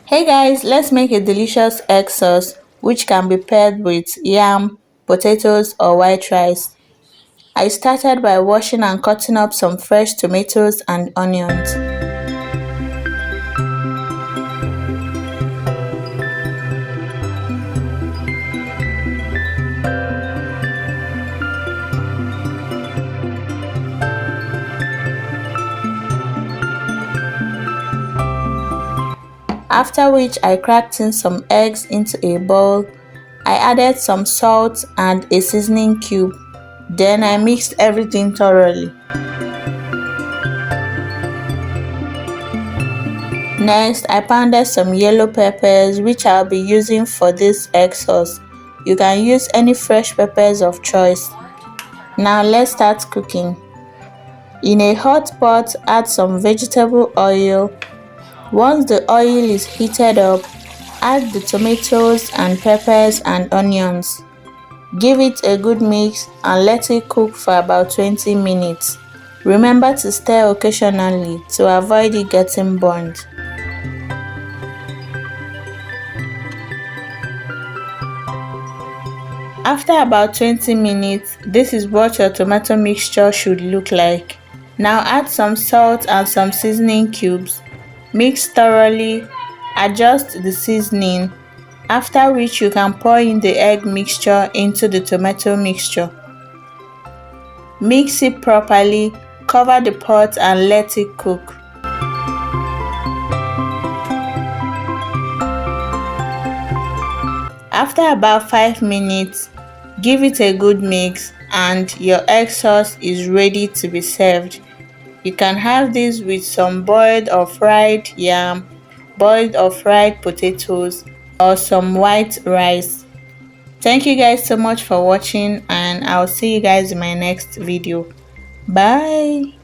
Hey guys, let's make a delicious egg sauce which can be paired with yam, potatoes or white rice. I started by washing and cutting up some fresh tomatoes and onions. After which I cracked in some eggs into a bowl. I added some salt and a seasoning cube. Then I mixed everything thoroughly. Next, I pounded some yellow peppers which I'll be using for this egg sauce. You can use any fresh peppers of choice. Now let's start cooking. In a hot pot, add some vegetable oil. Once the oil is heated up, add the tomatoes and peppers and onions. Give it a good mix and let it cook for about 20 minutes. Remember to stir occasionally to avoid it getting burnt. After about 20 minutes, this is what your tomato mixture should look like. Now add some salt and some seasoning cubes. Mix thoroughly, adjust the seasoning, after which you can pour in the egg mixture into the tomato mixture. Mix it properly, cover the pot and let it cook. After about 5 minutes, give it a good mix and your egg sauce is ready to be served. You can have this with some boiled or fried yam, boiled or fried potatoes, or some white rice. Thank you guys so much for watching, and I'll see you guys in my next video. Bye.